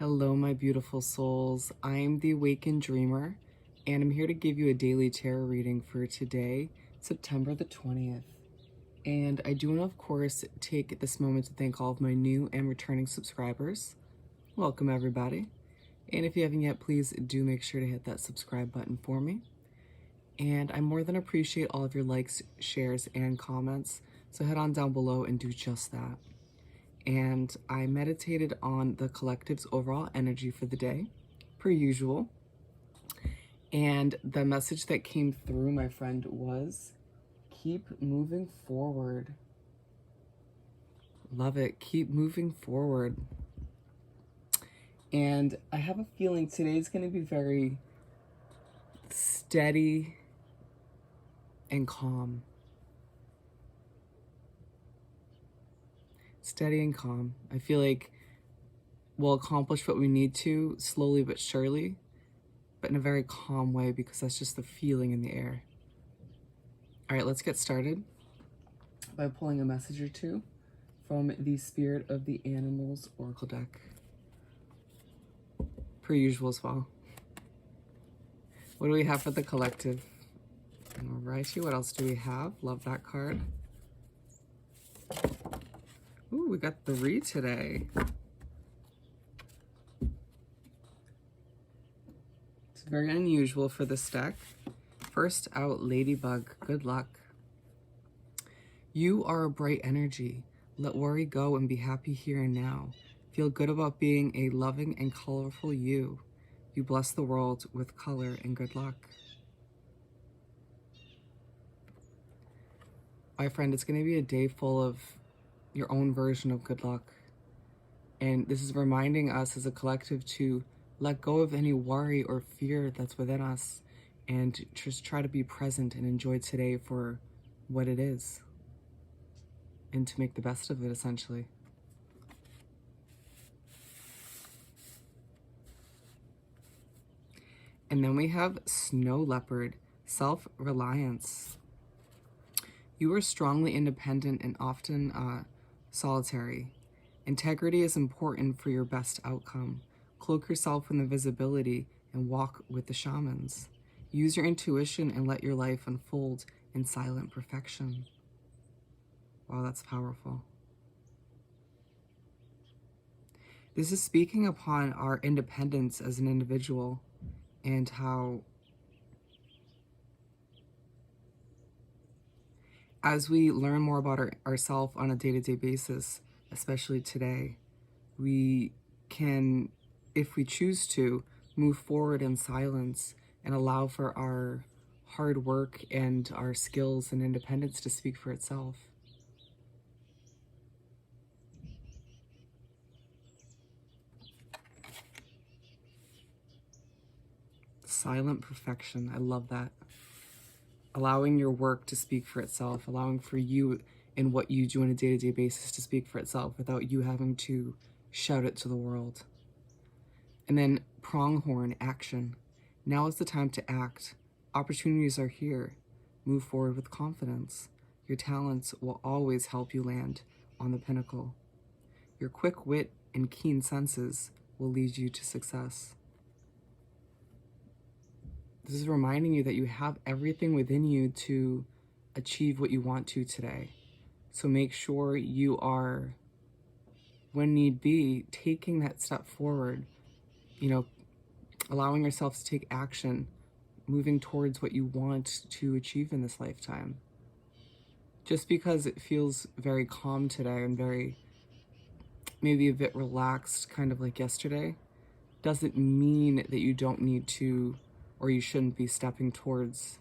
Hello, my beautiful souls. I am the Awakened Dreamer, and I'm here to give you a daily tarot reading for today, September the 20th. And I do want to, of course, take this moment to thank all of my new and returning subscribers. Welcome, everybody. And if you haven't yet, please do make sure to hit that subscribe button for me. And I more than appreciate all of your likes, shares, and comments. So head on down below and do just that. And I meditated on the collective's overall energy for the day, per usual. And the message that came through, my friend, was keep moving forward. Love it. Keep moving forward. And I have a feeling today's going to be very steady and calm. Steady and calm. I feel like we'll accomplish what we need to slowly but surely, but in a very calm way, because that's just the feeling in the air. All right, let's get started by pulling a message or two from the Spirit of the Animals Oracle deck, per usual as well. What do we have for the collective? All righty, what else do we have? Love that card. Ooh, we got 3 today. It's very unusual for this deck. First out, Ladybug. Good luck. You are a bright energy. Let worry go and be happy here and now. Feel good about being a loving and colorful you. You bless the world with color and good luck. My friend, it's going to be a day full of your own version of good luck. And this is reminding us as a collective to let go of any worry or fear that's within us and just try to be present and enjoy today for what it is and to make the best of it, essentially. And then we have Snow Leopard, self-reliance. You are strongly independent and often solitary. Integrity is important for your best outcome. Cloak yourself in the visibility and walk with the shamans. Use your intuition and let your life unfold in silent perfection. Wow, that's powerful. This is speaking upon our independence as an individual and how as we learn more about ourselves on a day-to-day basis, especially today, we can, if we choose to, move forward in silence and allow for our hard work and our skills and independence to speak for itself. Silent perfection. I love that. Allowing your work to speak for itself, allowing for you and what you do on a day-to-day basis to speak for itself without you having to shout it to the world. And then pronghorn, action. Now is the time to act. Opportunities are here. Move forward with confidence. Your talents will always help you land on the pinnacle. Your quick wit and keen senses will lead you to success. This is reminding you that you have everything within you to achieve what you want to today. So make sure you are, when need be, taking that step forward, allowing yourself to take action, moving towards what you want to achieve in this lifetime. Just because it feels very calm today and very, maybe a bit relaxed, kind of like yesterday, doesn't mean that you don't need to, or you shouldn't be stepping towards,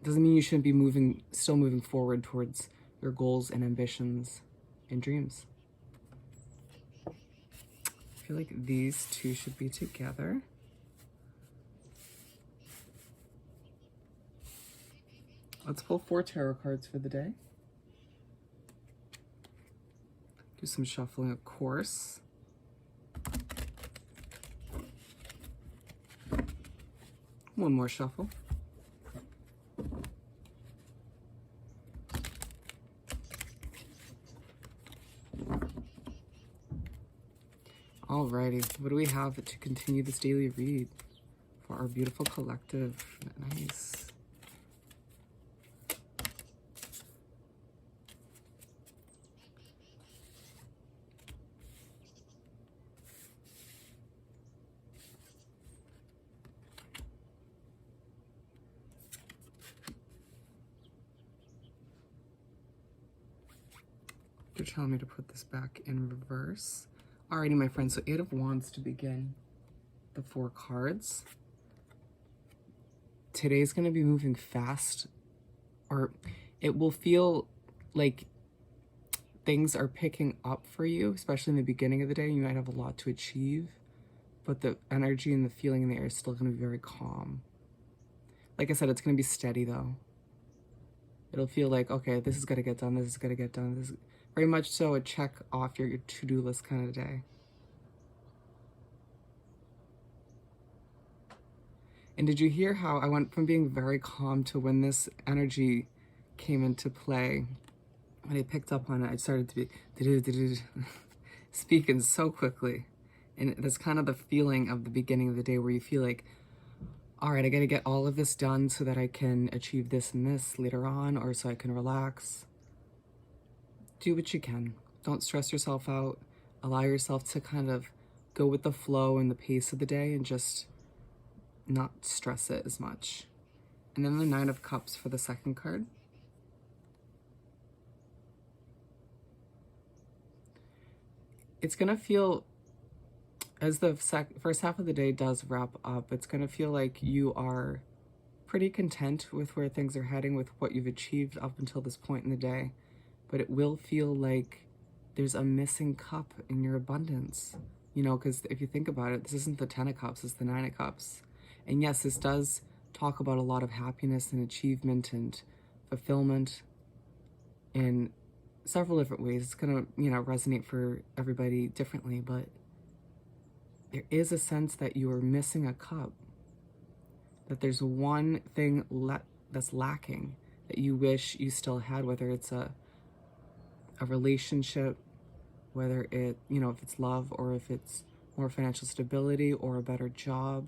doesn't mean you shouldn't be still moving forward towards your goals and ambitions and dreams. I feel like these two should be together. Let's pull 4 tarot cards for the day. Do some shuffling, of course. One more shuffle. Alrighty, what do we have to continue this daily read for our beautiful collective? Nice. They're telling me to put this back in reverse. Alrighty, my friends, so 8 of Wands to begin the 4 cards. Today's going to be moving fast, or it will feel like things are picking up for you, especially in the beginning of the day. You might have a lot to achieve, but the energy and the feeling in the air is still going to be very calm. Like I said, it's going to be steady though. It'll feel like, okay, this is going to get done, this is going to get done. This is very much so a check off your to-do list kind of day. And did you hear how I went from being very calm to when this energy came into play? When I picked up on it, I started to be speaking so quickly. And that's kind of the feeling of the beginning of the day where you feel like, all right, I got to get all of this done so that I can achieve this and this later on, or so I can relax. Do what you can. Don't stress yourself out. Allow yourself to kind of go with the flow and the pace of the day and just not stress it as much. And then the 9 of Cups for the second card. It's going to feel, as the first half of the day does wrap up, it's going to feel like you are pretty content with where things are heading, with what you've achieved up until this point in the day. But it will feel like there's a missing cup in your abundance. You know, because if you think about it, this isn't the 10 of Cups, it's the 9 of Cups. And yes, this does talk about a lot of happiness and achievement and fulfillment in several different ways. It's going to, you know, resonate for everybody differently, but there is a sense that you are missing a cup, that there's one thing that's lacking that you wish you still had, whether it's a relationship, whether it, you know, if it's love, or if it's more financial stability or a better job,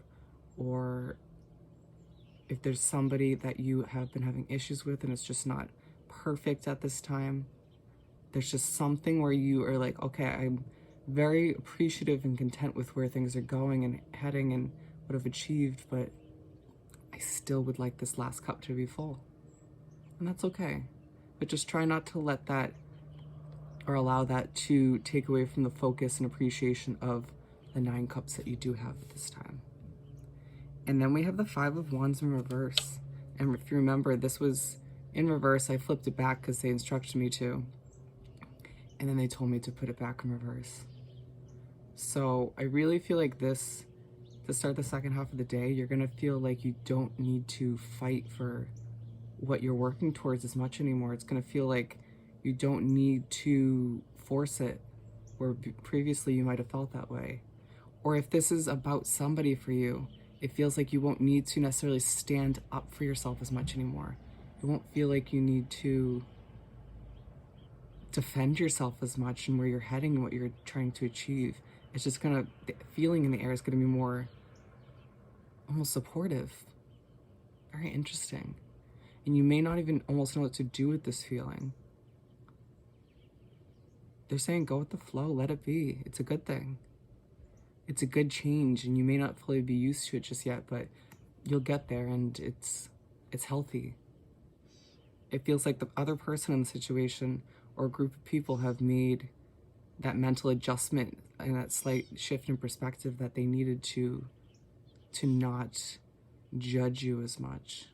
or if there's somebody that you have been having issues with and it's just not perfect at this time. There's just something where you are like, okay, I'm very appreciative and content with where things are going and heading and what I've achieved, but I still would like this last cup to be full. And that's okay. But just try not to let that or allow that to take away from the focus and appreciation of the 9 cups that you do have at this time. And then we have the 5 of Wands in reverse. And if you remember, this was in reverse. I flipped it back because they instructed me to. And then they told me to put it back in reverse. So I really feel like this, to start the second half of the day, you're going to feel like you don't need to fight for what you're working towards as much anymore. It's going to feel like you don't need to force it, where previously you might have felt that way. Or if this is about somebody for you, it feels like you won't need to necessarily stand up for yourself as much anymore. You won't feel like you need to defend yourself as much and where you're heading and what you're trying to achieve. It's just gonna, the feeling in the air is gonna be more almost supportive. Very interesting. And you may not even almost know what to do with this feeling. They're saying go with the flow, let it be. It's a good thing. It's a good change, and you may not fully be used to it just yet, but you'll get there, and it's healthy. It feels like the other person in the situation or group of people have made that mental adjustment and that slight shift in perspective that they needed to not judge you as much,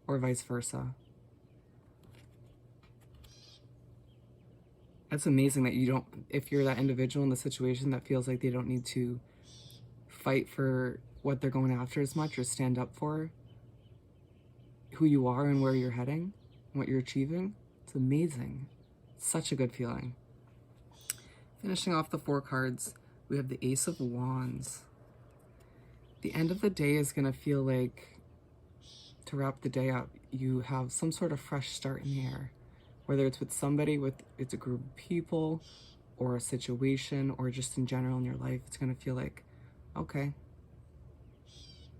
or vice versa. That's amazing that you don't, if you're that individual in the situation that feels like they don't need to fight for what they're going after as much, or stand up for who you are and where you're heading and what you're achieving. It's amazing. It's such a good feeling. Finishing off the 4 cards, we have the Ace of Wands. The end of the day is going to feel like, to wrap the day up, you have some sort of fresh start in the air. Whether it's with somebody, with it's a group of people, or a situation or just in general in your life, it's going to feel like, okay,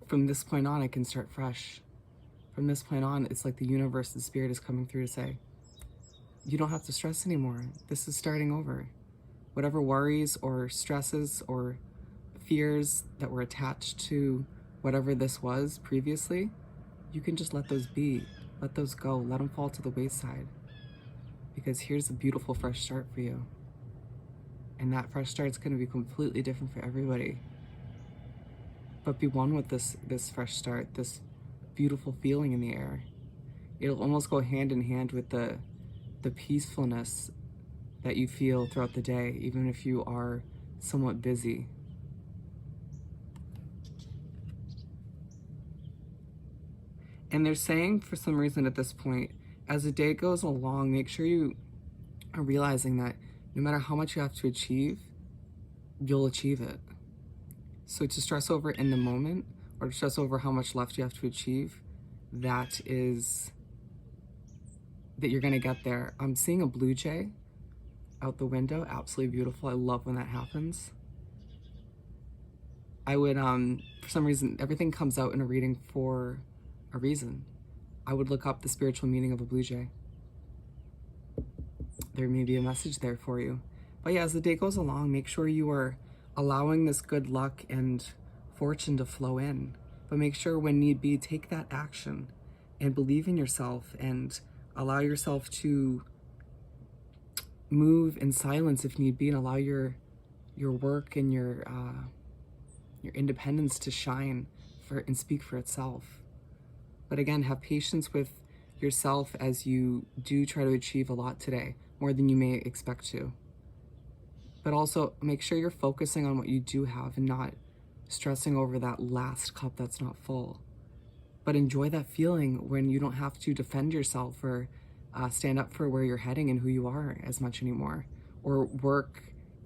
from this point on, I can start fresh. From this point on, it's like the universe, the spirit is coming through to say, you don't have to stress anymore. This is starting over. Whatever worries or stresses or fears that were attached to whatever this was previously, you can just let those be. Let those go. Let them fall to the wayside. Because here's a beautiful fresh start for you. And that fresh start is going to be completely different for everybody. But be one with this fresh start, this beautiful feeling in the air. It'll almost go hand in hand with the peacefulness that you feel throughout the day, even if you are somewhat busy. And they're saying, for some reason at this point, as the day goes along, make sure you are realizing that no matter how much you have to achieve, you'll achieve it. So to stress over in the moment, or to stress over how much left you have to achieve, that you're gonna get there. I'm seeing a blue jay out the window, absolutely beautiful. I love when that happens. I would, for some reason, everything comes out in a reading for a reason. I would look up the spiritual meaning of a blue jay. There may be a message there for you. But yeah, as the day goes along, make sure you are allowing this good luck and fortune to flow in. But make sure when need be, take that action and believe in yourself and allow yourself to move in silence if need be, and allow your work and your independence to shine and speak for itself. But again, have patience with yourself as you do try to achieve a lot today, more than you may expect to. But also make sure you're focusing on what you do have and not stressing over that last cup that's not full. But enjoy that feeling when you don't have to defend yourself or stand up for where you're heading and who you are as much anymore, or work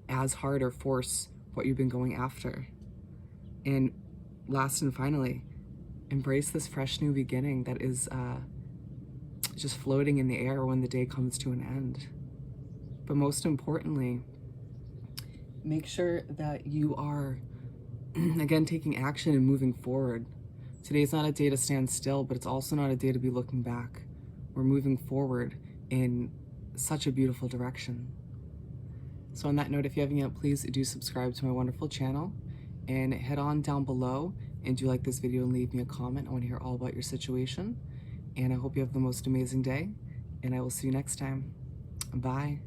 as hard or force what you've been going after. And last and finally, embrace this fresh new beginning that is just floating in the air when the day comes to an end. But most importantly, make sure that you are, again, taking action and moving forward. Today's not a day to stand still, but it's also not a day to be looking back. We're moving forward in such a beautiful direction. So on that note, if you haven't yet, please do subscribe to my wonderful channel and head on down below and do like this video and leave me a comment. I want to hear all about your situation. And I hope you have the most amazing day, and I will see you next time. Bye.